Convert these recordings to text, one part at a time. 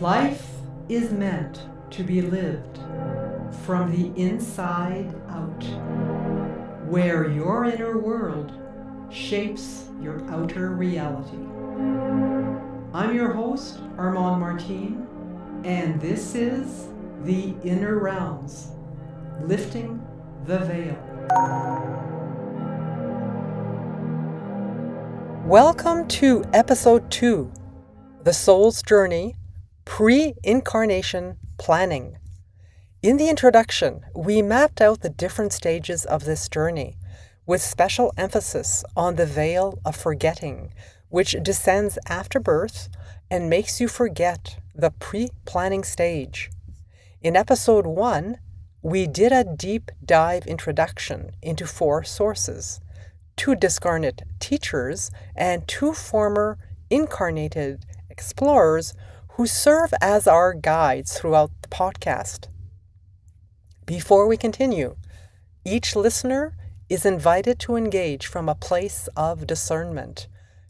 Life is meant to be lived from the inside out, where your inner world shapes your outer reality. I'm your host, Armand Martin, and this is The Inner Realms, Lifting the Veil. Welcome to Episode 2, The Soul's Journey, Pre-Incarnation Planning. In the introduction, we mapped out the different stages of this journey, with special emphasis on the veil of forgetting, which descends after birth and makes you forget the pre-planning stage. In Episode 1, we did a deep dive introduction into 4 sources, 2 discarnate teachers, and 2 former incarnated explorers who serve as our guides throughout the podcast. Before we continue, each listener is invited to engage from a place of discernment,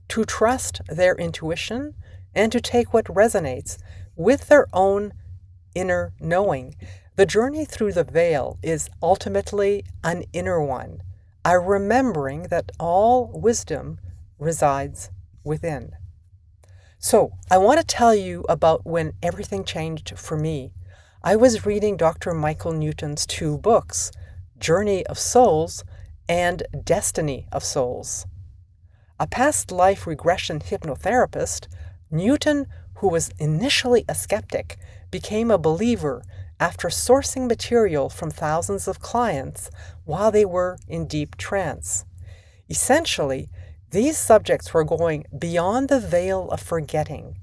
to trust their intuition, and to take what resonates with their own inner knowing. The journey through the veil is ultimately an inner one, a remembering that all wisdom resides within. So, I want to tell you about when everything changed for me. I was reading Dr. Michael Newton's 2 books, Journey of Souls and Destiny of Souls. A past life regression hypnotherapist, Newton, who was initially a skeptic, became a believer after sourcing material from thousands of clients while they were in deep trance. Essentially, these subjects were going beyond the veil of forgetting.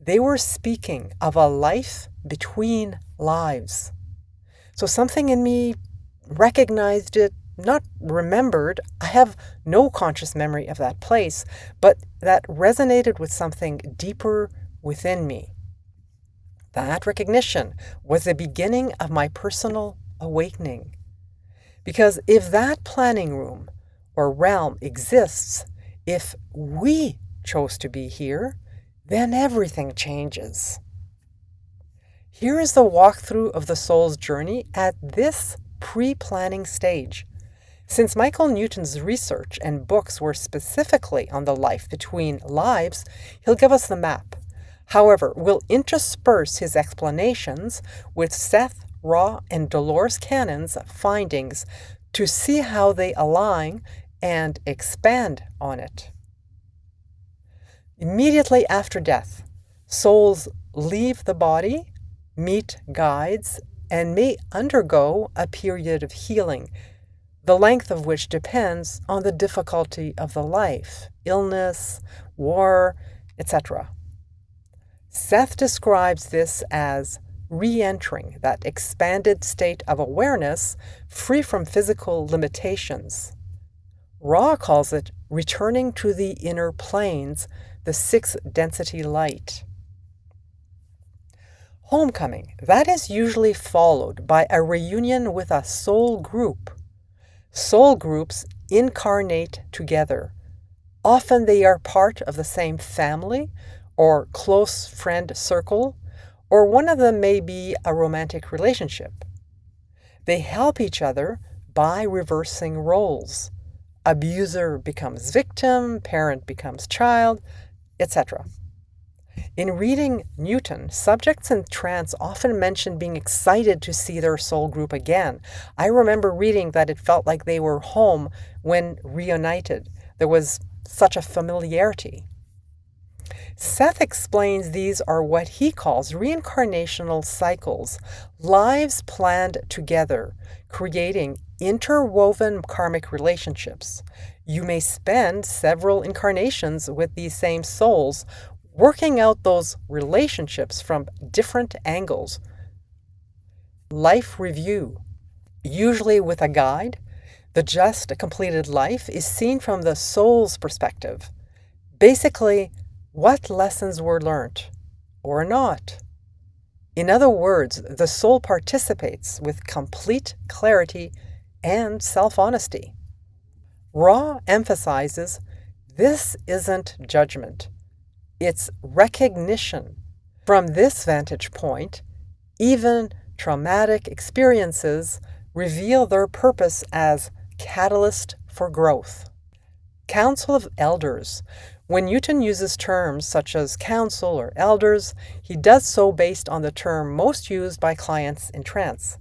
They were speaking of a life between lives. So something in me recognized it, not remembered. I have no conscious memory of that place, but that resonated with something deeper within me. That recognition was the beginning of my personal awakening. Because if that planning room or realm exists, if we chose to be here, then everything changes. Here is the walkthrough of the soul's journey at this pre-planning stage. Since Michael Newton's research and books were specifically on the life between lives, he'll give us the map. However, we'll intersperse his explanations with Seth, and Dolores Cannon's findings to see how they align and expand on it. Immediately after death, souls leave the body, meet guides, and may undergo a period of healing, the length of which depends on the difficulty of the life, illness, war, etc. Seth describes this as re-entering that expanded state of awareness free from physical limitations. Ra calls it returning to the inner planes, the 6th density light. Homecoming, that is usually followed by a reunion with a soul group. Soul groups incarnate together. Often they are part of the same family or close friend circle, or one of them may be a romantic relationship. They help each other by reversing roles. Abuser becomes victim, parent becomes child, etc. In reading Newton, subjects in trance often mention being excited to see their soul group again. I remember reading that it felt like they were home when reunited. There was such a familiarity. Seth explains these are what he calls reincarnational cycles, lives planned together, creating interwoven karmic relationships. You may spend several incarnations with these same souls, working out those relationships from different angles. Life review, usually with a guide. The just completed life is seen from the soul's perspective. Basically, what lessons were learnt or not. In other words, the soul participates with complete clarity and self-honesty. Ra emphasizes this isn't judgment, it's recognition. From this vantage point, even traumatic experiences reveal their purpose as catalyst for growth. Council of Elders. When Newton uses terms such as council or elders, he does so based on the term most used by clients in trance.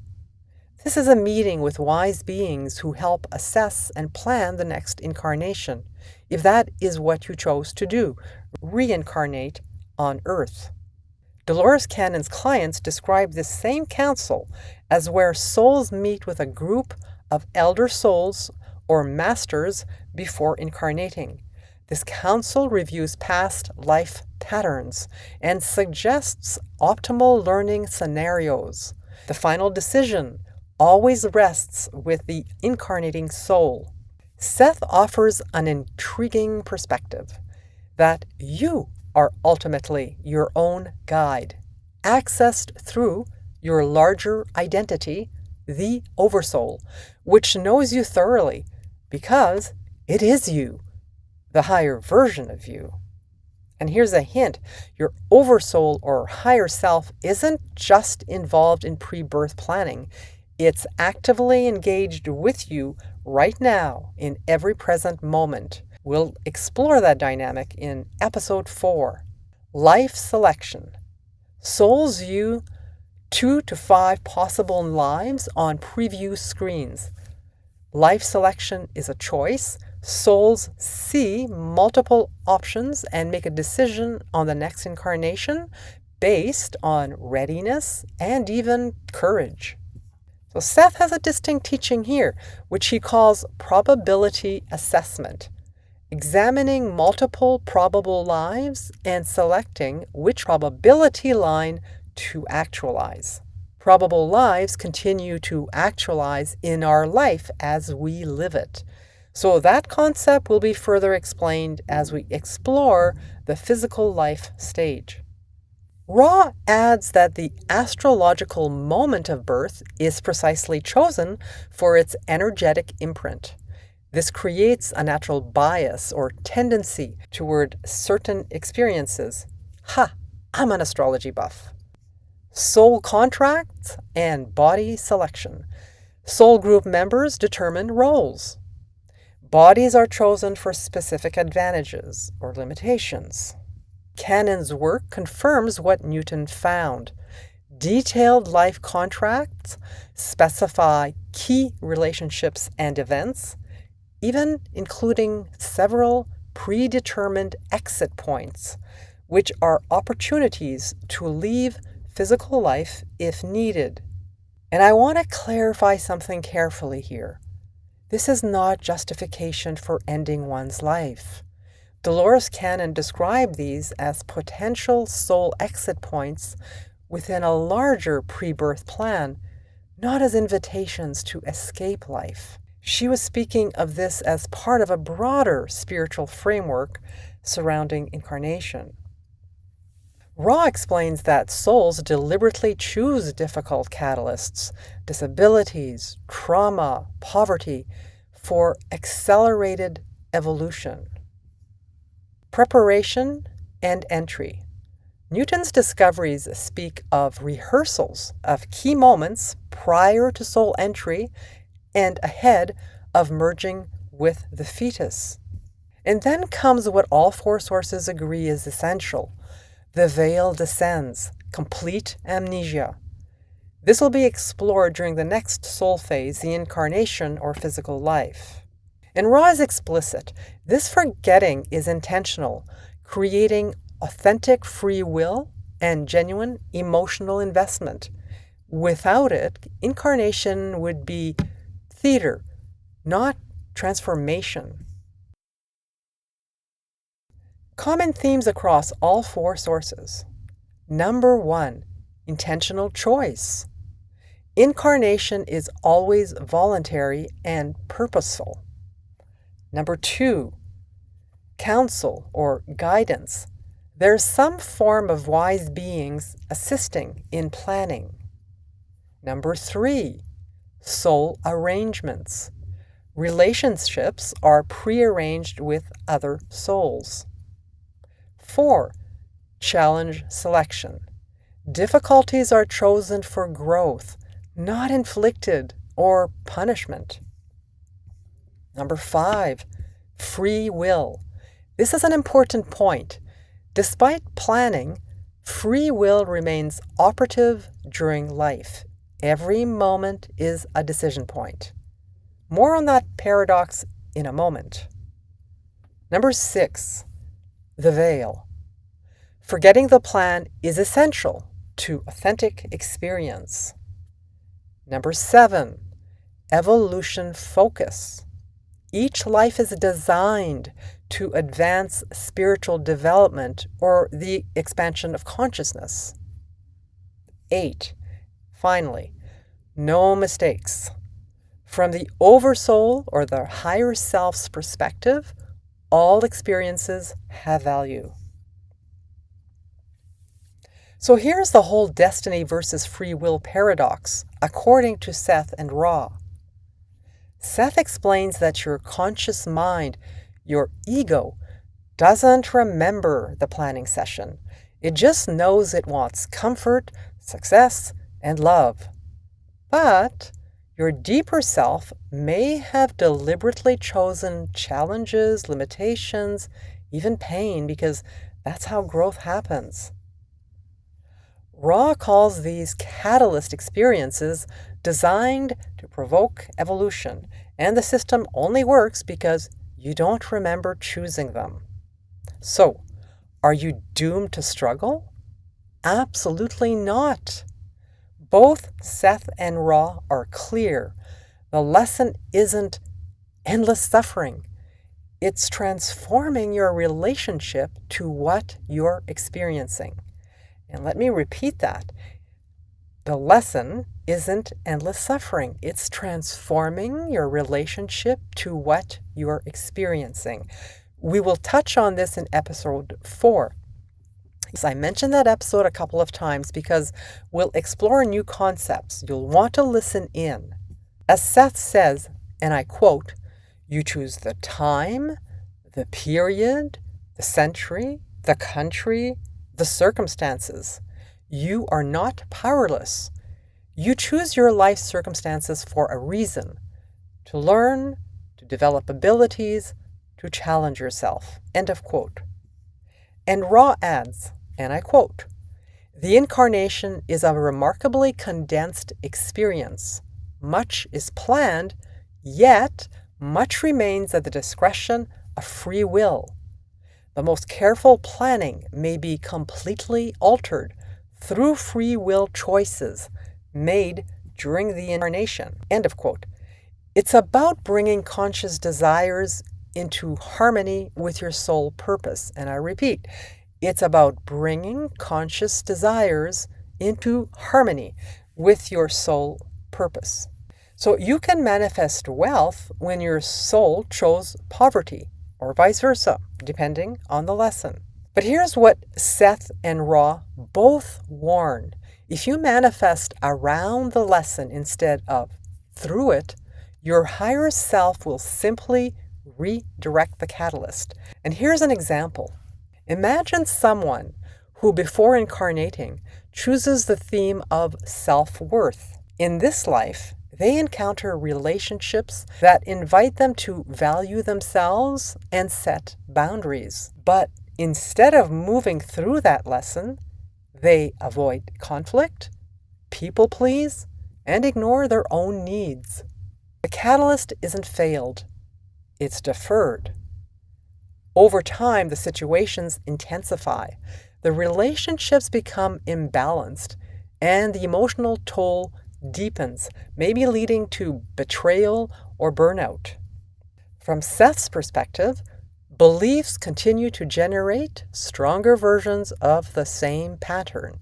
This is a meeting with wise beings who help assess and plan the next incarnation, if that is what you chose to do, reincarnate on Earth. Dolores Cannon's clients describe this same council as where souls meet with a group of elder souls or masters before incarnating. This council reviews past life patterns and suggests optimal learning scenarios. The final decision always rests with the incarnating soul. Seth offers an intriguing perspective that you are ultimately your own guide, accessed through your larger identity, the Oversoul, which knows you thoroughly because it is you, the higher version of you. And here's a hint, your Oversoul or higher self isn't just involved in pre-birth planning. It's actively engaged with you right now in every present moment. We'll explore that dynamic in episode 4. Life selection. Souls view 2 to 5 possible lives on preview screens. Life selection is a choice. Souls see multiple options and make a decision on the next incarnation based on readiness and even courage. So Seth has a distinct teaching here, which he calls probability assessment, examining multiple probable lives and selecting which probability line to actualize. Probable lives continue to actualize in our life as we live it. So that concept will be further explained as we explore the physical life stage. Ra adds that the astrological moment of birth is precisely chosen for its energetic imprint. This creates a natural bias or tendency toward certain experiences. I'm an astrology buff. Soul contracts and body selection. Soul group members determine roles. Bodies are chosen for specific advantages or limitations. Cannon's work confirms what Newton found. Detailed life contracts specify key relationships and events, even including several predetermined exit points, which are opportunities to leave physical life if needed. And I want to clarify something carefully here. This is not justification for ending one's life. Dolores Cannon described these as potential soul exit points within a larger pre-birth plan, not as invitations to escape life. She was speaking of this as part of a broader spiritual framework surrounding incarnation. Ra explains that souls deliberately choose difficult catalysts, disabilities, trauma, poverty, for accelerated evolution. Preparation and entry. Newton's discoveries speak of rehearsals of key moments prior to soul entry and ahead of merging with the fetus. And then comes what all 4 sources agree is essential. The veil descends, complete amnesia. This will be explored during the next soul phase, the incarnation or physical life. And Ra is explicit. This forgetting is intentional, creating authentic free will and genuine emotional investment. Without it, incarnation would be theater, not transformation. Common themes across all 4 sources. Number 1, intentional choice. Incarnation is always voluntary and purposeful. Number 2, counsel or guidance. There's some form of wise beings assisting in planning. Number 3, soul arrangements. Relationships are prearranged with other souls. 4, challenge selection. Difficulties are chosen for growth, not inflicted or punishment. Number 5, free will. This is an important point. Despite planning, free will remains operative during life. Every moment is a decision point. More on that paradox in a moment. Number 6, the veil. Forgetting the plan is essential to authentic experience. Number 7, evolution focus. Each life is designed to advance spiritual development or the expansion of consciousness. 8, finally, no mistakes. From the oversoul or the higher self's perspective, all experiences have value. So here's the whole destiny versus free will paradox, according to Seth and Ra. Seth explains that your conscious mind, your ego, doesn't remember the planning session. It just knows it wants comfort, success, and love. But your deeper self may have deliberately chosen challenges, limitations, even pain, because that's how growth happens. Ra calls these catalyst experiences designed to provoke evolution, and the system only works because you don't remember choosing them. So, are you doomed to struggle? Absolutely not. Both Seth and Ra are clear. The lesson isn't endless suffering. It's transforming your relationship to what you're experiencing. And let me repeat that. The lesson isn't endless suffering. It's transforming your relationship to what you're experiencing. We will touch on this in episode 4. I mentioned that episode a couple of times because we'll explore new concepts. You'll want to listen in. As Seth says, and I quote, "You choose the time, the period, the century, the country, the circumstances. You are not powerless. You choose your life circumstances for a reason, to learn, to develop abilities, to challenge yourself." End of quote. And Ra adds, and I quote, "The incarnation is a remarkably condensed experience. Much is planned, yet much remains at the discretion of free will. The most careful planning may be completely altered through free will choices made during the incarnation." End of quote. It's about bringing conscious desires into harmony with your soul purpose. And I repeat, it's about bringing conscious desires into harmony with your soul purpose. So you can manifest wealth when your soul chose poverty, or vice versa, depending on the lesson. But here's what Seth and Ra both warn. If you manifest around the lesson instead of through it, your higher self will simply redirect the catalyst. And here's an example. Imagine someone who, before incarnating, chooses the theme of self-worth. In this life, they encounter relationships that invite them to value themselves and set boundaries. But instead of moving through that lesson, they avoid conflict, people please, and ignore their own needs. The catalyst isn't failed, it's deferred. Over time, the situations intensify, the relationships become imbalanced, and the emotional toll deepens, maybe leading to betrayal or burnout. From Seth's perspective, beliefs continue to generate stronger versions of the same pattern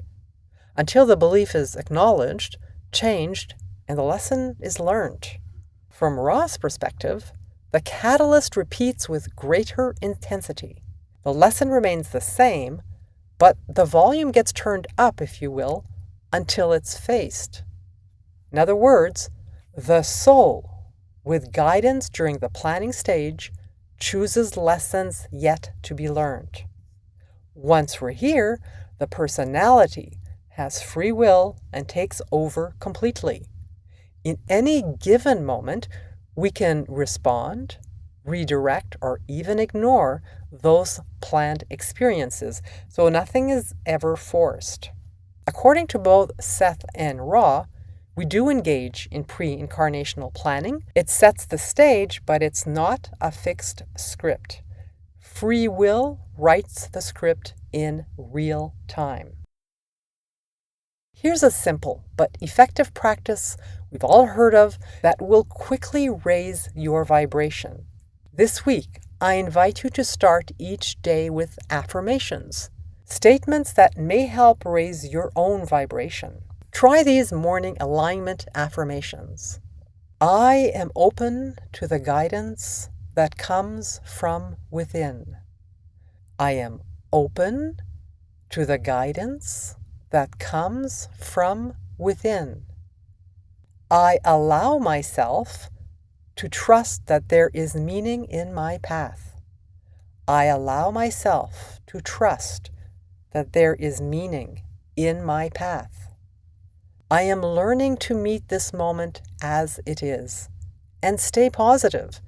until the belief is acknowledged, changed, and the lesson is learned. From Ra's perspective, the catalyst repeats with greater intensity. The lesson remains the same, but the volume gets turned up, if you will, until it's faced. In other words, the soul, with guidance during the planning stage, chooses lessons yet to be learned. Once we're here, the personality has free will and takes over completely. In any given moment, we can respond, redirect, or even ignore those planned experiences, so nothing is ever forced. According to both Seth and Ra, we do engage in pre-incarnational planning. It sets the stage, but it's not a fixed script. Free will writes the script in real time. Here's a simple but effective practice we've all heard of that will quickly raise your vibration. This week, I invite you to start each day with affirmations, statements that may help raise your own vibration. Try these morning alignment affirmations. I am open to the guidance that comes from within. I am open to the guidance that comes from within. I allow myself to trust that there is meaning in my path. I allow myself to trust that there is meaning in my path. I am learning to meet this moment as it is and stay positive,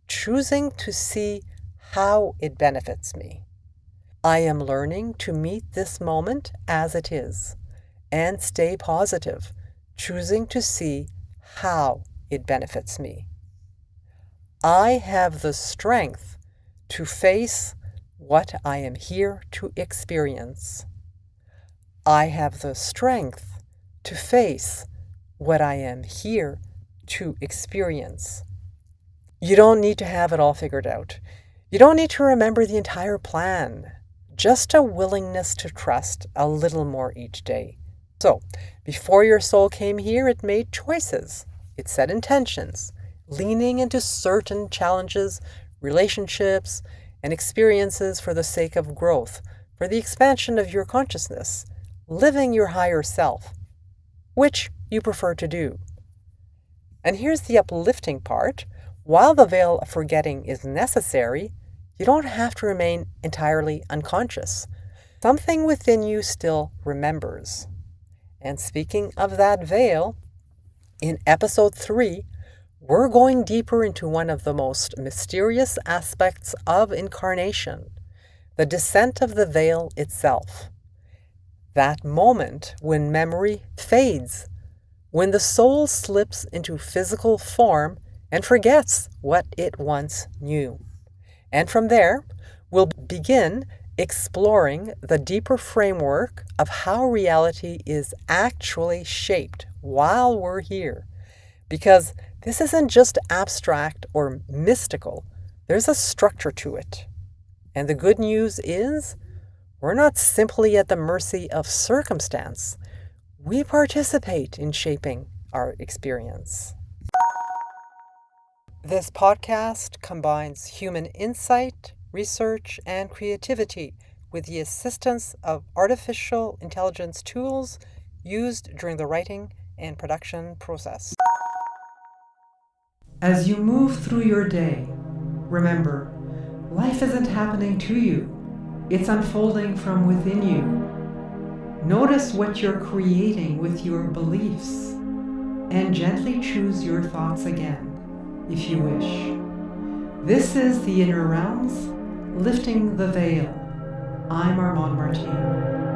choosing to see how it benefits me. I am learning to meet this moment as it is and stay positive, choosing to see how it benefits me. I have the strength to face what I am here to experience. I have the strength to face what I am here to experience. You don't need to have it all figured out. You don't need to remember the entire plan. Just a willingness to trust a little more each day. So, before your soul came here, it made choices. It set intentions, leaning into certain challenges, relationships, and experiences for the sake of growth, for the expansion of your consciousness, living your higher self, which you prefer to do. And here's the uplifting part. While the veil of forgetting is necessary, you don't have to remain entirely unconscious. Something within you still remembers. And speaking of that veil, in episode 3, we're going deeper into one of the most mysterious aspects of incarnation, the descent of the veil itself. That moment when memory fades, when the soul slips into physical form and forgets what it once knew. And from there, we'll begin exploring the deeper framework of how reality is actually shaped while we're here. Because this isn't just abstract or mystical, there's a structure to it. And the good news is, we're not simply at the mercy of circumstance. We participate in shaping our experience. This podcast combines human insight, research, and creativity with the assistance of artificial intelligence tools used during the writing and production process. As you move through your day, remember, life isn't happening to you. It's unfolding from within you. Notice what you're creating with your beliefs and gently choose your thoughts again, if you wish. This is the Inner Realms, Lifting the Veil. I'm Armand Martin.